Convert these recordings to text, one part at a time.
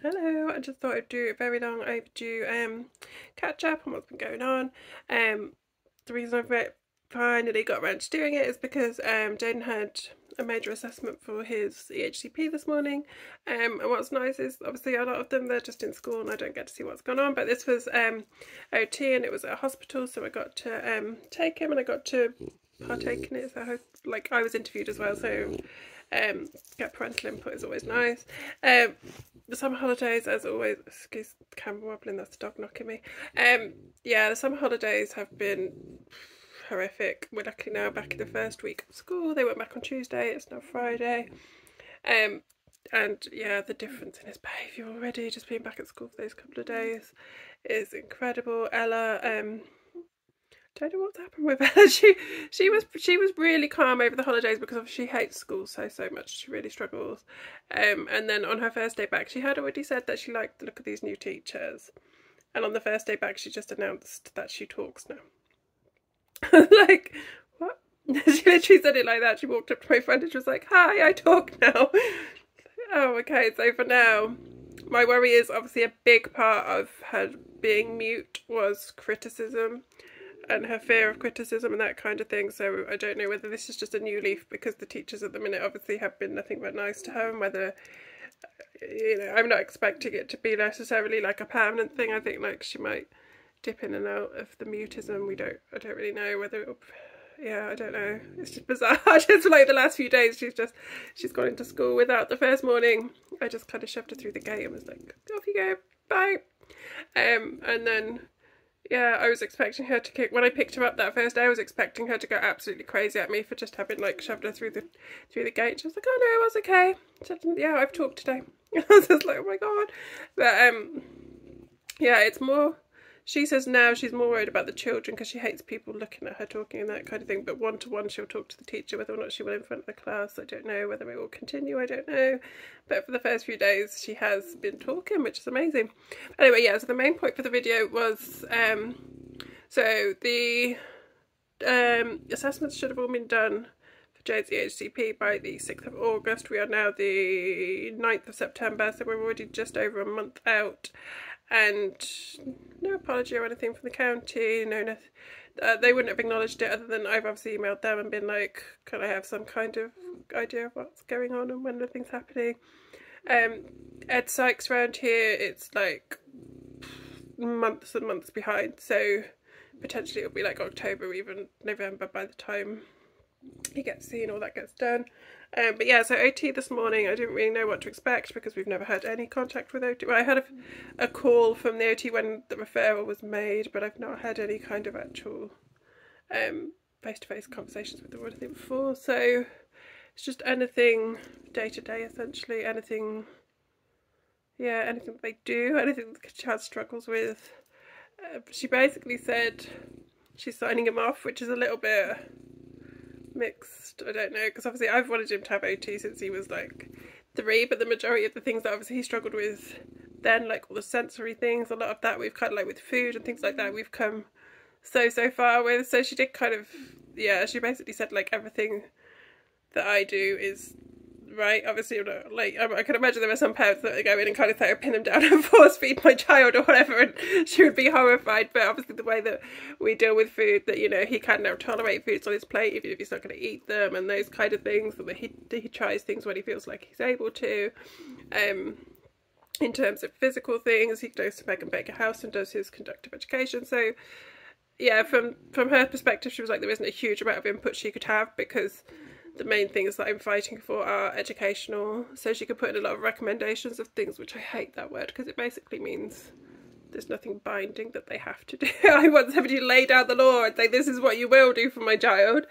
Hello, I just thought I'd do a very long overdue catch up on what's been going on. The reason I've finally got around to doing it is because Jaden had a major assessment for his Ehcp this morning. And what's nice is obviously a lot of them they're just in school and I don't get to see what's going on. But this was OT and it was at a hospital, so I got to take him and I got to partake in it. So I was interviewed as well, so get parental input is always nice. The summer holidays, as always, excuse the camera wobbling, that's the dog knocking me. Yeah, the summer holidays have been horrific. We're lucky now back in the first week of school. They went back on Tuesday, it's now Friday. And yeah, the difference in his behaviour already, just being back at school for those couple of days, is incredible. Ella, don't know what's happened with her. She was really calm over the holidays because she hates school so much. She really struggles. And then on her first day back, she had already said that she liked the look of these new teachers. And on the first day back, she just announced that she talks now. Like, what? She literally said it like that. She walked up to my friend and she was like, "Hi, I talk now." Oh, okay. So for now, my worry is obviously a big part of her being mute was criticism. And her fear of criticism and that kind of thing. So I don't know whether this is just a new leaf because the teachers at the minute obviously have been nothing but nice to her, and whether, you know, I'm not expecting it to be necessarily like a permanent thing. I think like she might dip in and out of the mutism. I don't really know whether it'll, yeah, I don't know. It's just bizarre. Just like the last few days she's gone into school without the first morning. I just kind of shoved her through the gate and was like, off you go, bye. And then yeah, I was expecting her to kick. When I picked her up that first day, I was expecting her to go absolutely crazy at me for just having like shoved her through the gate. She was like, "Oh no, it was okay." She said, "Yeah, I've talked today." I was just like, "Oh my god!" But yeah, it's more. She says now she's more worried about the children because she hates people looking at her talking and that kind of thing. But one-to-one, she'll talk to the teacher. Whether or not she will in front of the class, I don't know. Whether it will continue, I don't know. But for the first few days, she has been talking, which is amazing. Anyway, yeah, so the main point for the video was, so the assessments should have all been done for Jade's Ehcp by the 6th of August. We are now the 9th of September, so we're already just over a month out. And no apology or anything from the county, no nothing. They wouldn't have acknowledged it other than I've obviously emailed them and been like, can I have some kind of idea of what's going on and when nothing's happening. Ed Sykes around here, it's like months and months behind, so potentially it'll be like October, even November by the time he gets seen, all that gets done. But yeah, so OT this morning, I didn't really know what to expect because we've never had any contact with OT. Well, I had a call from the OT when the referral was made, but I've not had any kind of actual face-to-face conversations with them or anything before. So it's just anything day-to-day, essentially, anything, yeah, anything that they do, anything that the child struggles with. She basically said she's signing him off, which is a little bit mixed, I don't know, because obviously I've wanted him to have OT since he was like 3, but the majority of the things that obviously he struggled with then, like all the sensory things, a lot of that we've kind of like with food and things like that, we've come so far with. So she did kind of, yeah, she basically said like everything that I do is right. Obviously, like I can imagine there are some parents that go in and kind of say, pin them down and force feed my child or whatever, and she would be horrified. But obviously the way that we deal with food, that, you know, he can now tolerate foods on his plate even if he's not going to eat them, and those kind of things, that he tries things when he feels like he's able to. In terms of physical things, he goes to Meg and Bake a House and does his conductive education. So yeah, from her perspective, she was like, there isn't a huge amount of input she could have because the main things that I'm fighting for are educational. So she could put in a lot of recommendations of things, which I hate that word because it basically means there's nothing binding that they have to do. I want somebody to lay down the law and say, this is what you will do for my child.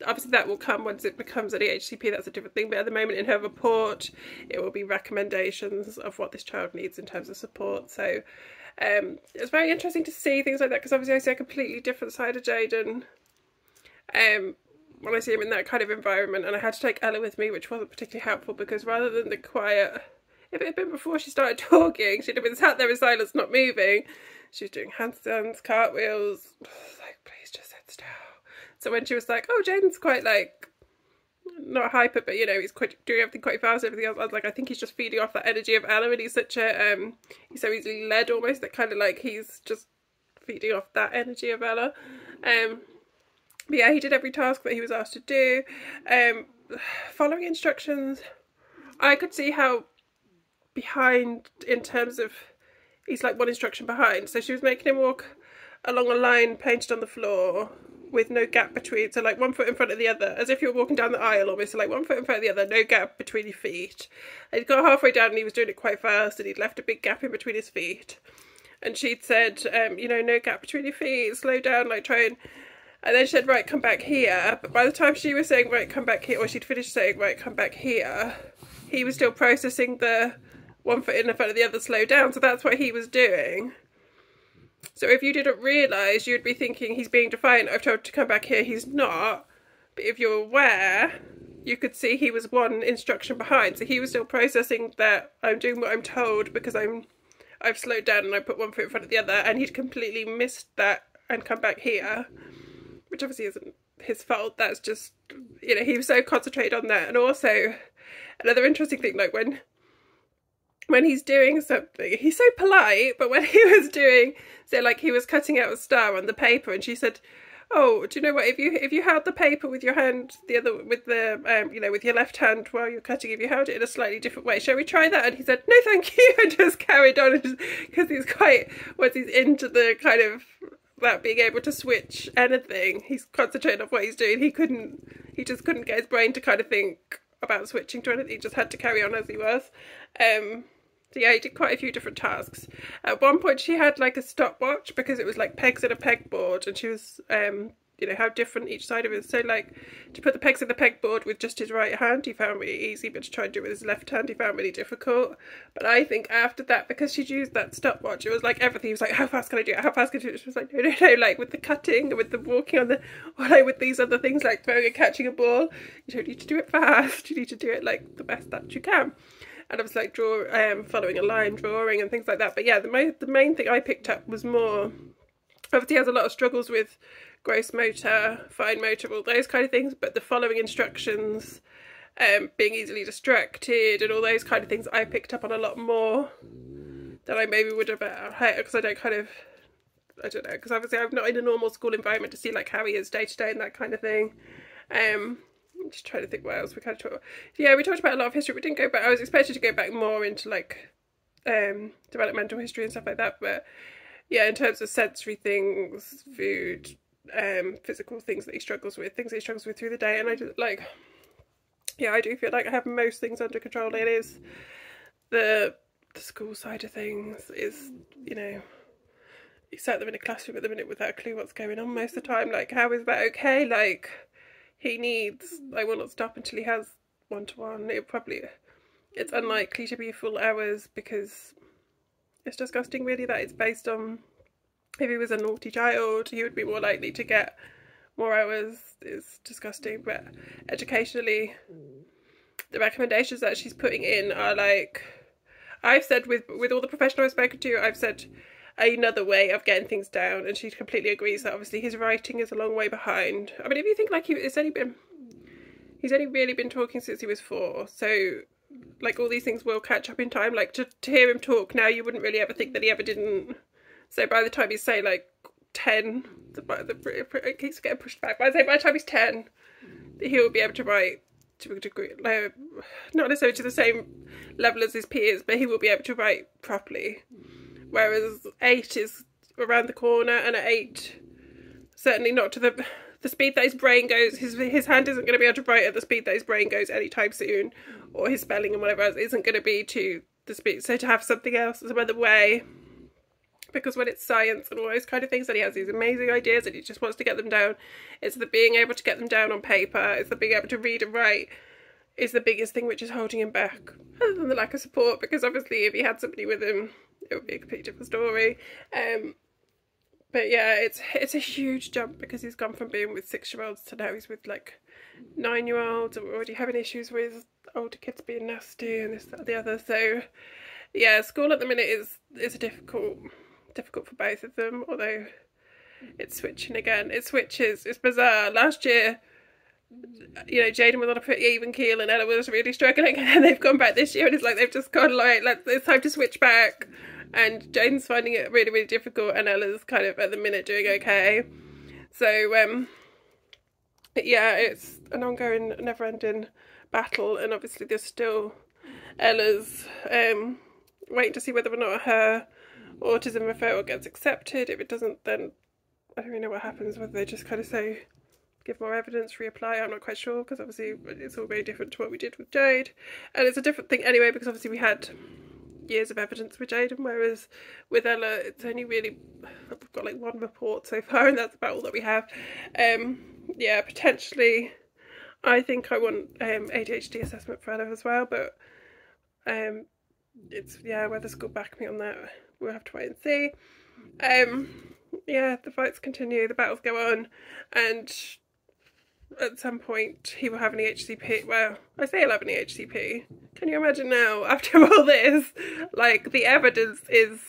Obviously that will come once it becomes an Ehcp, that's a different thing, but at the moment in her report it will be recommendations of what this child needs in terms of support. So it's very interesting to see things like that because obviously I see a completely different side of Jaden when I see him in that kind of environment, and I had to take Ella with me, which wasn't particularly helpful because rather than the quiet, if it had been before she started talking, she'd have been sat there in silence, not moving. She was doing handstands, cartwheels. I was like, please just sit still. So when she was like, oh, Jaden's quite like not hyper, but you know, he's quite doing everything quite fast, everything else. I was like, I think he's just feeding off that energy of Ella, and he's such a he's so easily led almost, that kind of like he's just feeding off that energy of Ella. But yeah, he did every task that he was asked to do. Following instructions, I could see how behind in terms of, he's like one instruction behind. So she was making him walk along a line painted on the floor with no gap between, so like 1 foot in front of the other, as if you were walking down the aisle almost, so like 1 foot in front of the other, no gap between your feet. And he'd got halfway down and he was doing it quite fast, and he'd left a big gap in between his feet. And she'd said, you know, no gap between your feet, slow down, like try and then she said, right, come back here. But by the time she was saying, right, come back here, or she'd finished saying, right, come back here, he was still processing the 1 foot in front of the other, slow down. So that's what he was doing. So if you didn't realise, you'd be thinking he's being defiant. I've told him to come back here. He's not. But if you're aware, you could see he was one instruction behind. So he was still processing that I'm doing what I'm told because I've slowed down and I put 1 foot in front of the other. And he'd completely missed that and come back here, which obviously isn't his fault. That's just, you know, he was so concentrated on that. And also, another interesting thing, like when he's doing something, he's so polite, but when he was doing, so like he was cutting out a star on the paper, and she said, oh, do you know what, if you held the paper with your hand, the other, with the, you know, with your left hand while you're cutting, if you held it in a slightly different way, shall we try that? And he said, no thank you, and just carried on, because he's quite, once he's into the kind of, that being able to switch anything, he's concentrating on what he's doing, he just couldn't get his brain to kind of think about switching to anything, he just had to carry on as he was. So yeah, he did quite a few different tasks. At one point she had like a stopwatch because it was like pegs in a pegboard, and she was, you know, how different each side of it is. So like to put the pegs in the pegboard with just his right hand, he found really easy, but to try and do it with his left hand, he found really difficult. But I think after that, because she'd used that stopwatch, it was like everything. He was like, how fast can I do it? How fast can I do it? She was like, no, like with the cutting and with the walking on the, or like with these other things like throwing and catching a ball, you don't need to do it fast. You need to do it like the best that you can. And I was like following a line, drawing and things like that. But yeah, the main thing I picked up was more, obviously he has a lot of struggles with gross motor, fine motor, all those kind of things, but the following instructions, being easily distracted and all those kind of things, I picked up on a lot more than I maybe would have because I don't know, because obviously I'm not in a normal school environment to see like how he is day to day and that kind of thing. I'm just trying to think what else we kind of talked about. Yeah, we talked about a lot of history. We didn't go back. I was expected to go back more into like developmental history and stuff like that. But yeah, in terms of sensory things, food, physical things that he struggles with, things that he struggles with through the day, and I just like, yeah, I do feel like I have most things under control. It is the school side of things is, you know, you sat them in a classroom at the minute without a clue what's going on most of the time. Like, how is that okay? Like, he needs, I will not stop until he has one-to-one. It's unlikely to be full hours because it's disgusting really that it's based on, if he was a naughty child, he would be more likely to get more hours. It's disgusting. But educationally, the recommendations that she's putting in are like, I've said with all the professionals I've spoken to, I've said another way of getting things down, and she completely agrees that obviously his writing is a long way behind. I mean, if you think like he's only really been talking since he was 4, so like all these things will catch up in time. Like to hear him talk now, you wouldn't really ever think that he ever didn't. So by the time he's say like 10, it keeps getting pushed back. But I'd say by the time he's 10, he will be able to write to a degree, not necessarily to the same level as his peers, but he will be able to write properly. Whereas 8 is around the corner, and at 8, certainly not to the speed that his brain goes. His hand isn't going to be able to write at the speed that his brain goes anytime soon, or his spelling and whatever else isn't going to be to the speed. So to have something else, some other way, because when it's science and all those kind of things, and he has these amazing ideas and he just wants to get them down, it's the being able to get them down on paper, it's the being able to read and write is the biggest thing which is holding him back, other than the lack of support, because obviously if he had somebody with him, it would be a completely different story. But yeah, it's a huge jump because he's gone from being with 6-year-olds to now he's with like 9-year-olds, and we're already having issues with older kids being nasty and this, that, and the other. So yeah, school at the minute is difficult for both of them, although it's switching again. It switches. It's bizarre. Last year you know, Jaden was on a pretty even keel and Ella was really struggling, and then they've gone back this year and it's like they've just gone like, it's time to switch back, and Jaden's finding it really, really difficult and Ella's kind of at the minute doing okay. So yeah, it's an ongoing, never-ending battle, and obviously there's still Ella's waiting to see whether or not her autism referral gets accepted. If it doesn't, then I don't really know what happens, whether they just kind of say give more evidence, reapply. I'm not quite sure, because obviously it's all very different to what we did with Jade, and it's a different thing anyway, because obviously we had years of evidence with Jaden, whereas with Ella it's only really, we've got like one report so far, and that's about all that we have. Yeah, potentially I think I want ADHD assessment for Ella as well, but it's, yeah, whether school back me on that, we'll have to wait and see. Yeah, the fights continue, the battles go on, and at some point he will have an EHCP. Well, I say he'll have an EHCP. Can you imagine now, after all this, like, the evidence is,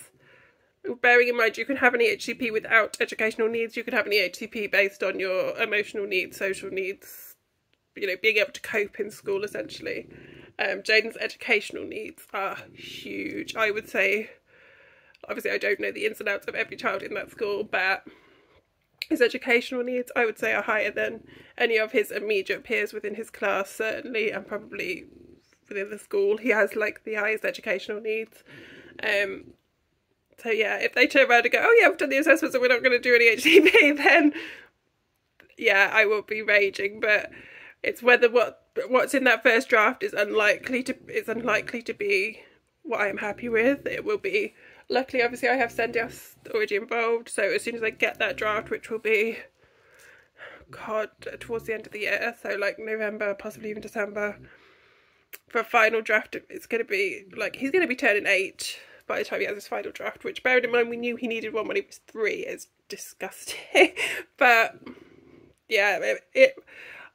bearing in mind you can have an EHCP without educational needs, you can have an EHCP based on your emotional needs, social needs, you know, being able to cope in school essentially. Jaden's educational needs are huge. I would say, obviously I don't know the ins and outs of every child in that school, but his educational needs, I would say, are higher than any of his immediate peers within his class, certainly, and probably within the school. He has like the highest educational needs. So yeah, if they turn around and go, oh yeah, we've done the assessments and we're not going to do any HCP, then yeah, I will be raging. But it's whether what's in that first draft is unlikely to be what I am happy with. It will be, luckily obviously I have Sendias already involved, so as soon as I get that draft, which will be, God, towards the end of the year, so like November, possibly even December, for a final draft, it's going to be like, he's going to be turning 8 by the time he has his final draft, which, bearing in mind we knew he needed one when he was 3, is disgusting. But yeah,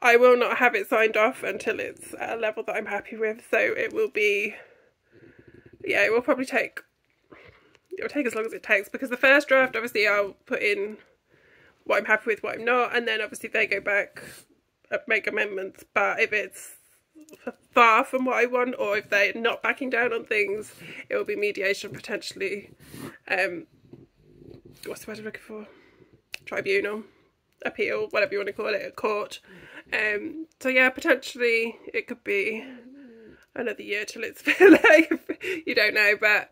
I will not have it signed off until it's at a level that I'm happy with, so it will be, yeah, it will probably take, it'll take as long as it takes, because the first draft, obviously I'll put in what I'm happy with, what I'm not, and then obviously they go back and make amendments. But if it's far from what I want, or if they're not backing down on things, it will be mediation, potentially, what's the word I'm looking for? Tribunal, appeal, whatever you want to call it, a court. So yeah, potentially it could be another year till it's like, you don't know. But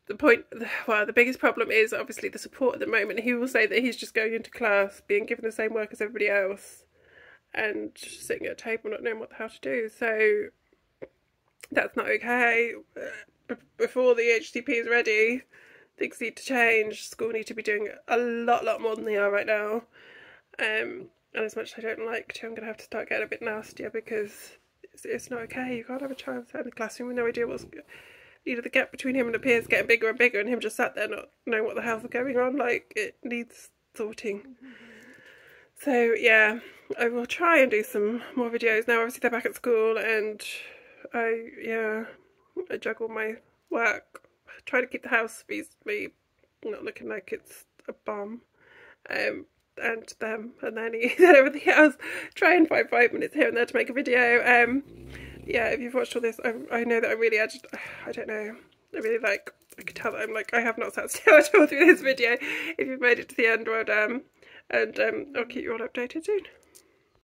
the biggest problem is obviously the support at the moment. He will say that he's just going into class, being given the same work as everybody else, and sitting at a table not knowing what the hell to do. So that's not okay. Before the HCP is ready, things need to change. School need to be doing a lot more than they are right now. And as much as I don't like to, I'm going to have to start getting a bit nastier, because it's not okay. You can't have a child sat in the classroom with no idea what's, you know, the gap between him and the peers getting bigger and bigger, and him just sat there not knowing what the hell's going on. Like, it needs sorting. So yeah, I will try and do some more videos now. Obviously they're back at school, and I juggle my work, try to keep the house reasonably not looking like it's a bomb, and them, and then everything else. Try and find 5 minutes here and there to make a video. Yeah, if you've watched all this, I know that I really, I don't know, I really like, I can tell that I'm like, I have not sat still at all through this video. If you've made it to the end, well done, and I'll keep you all updated soon.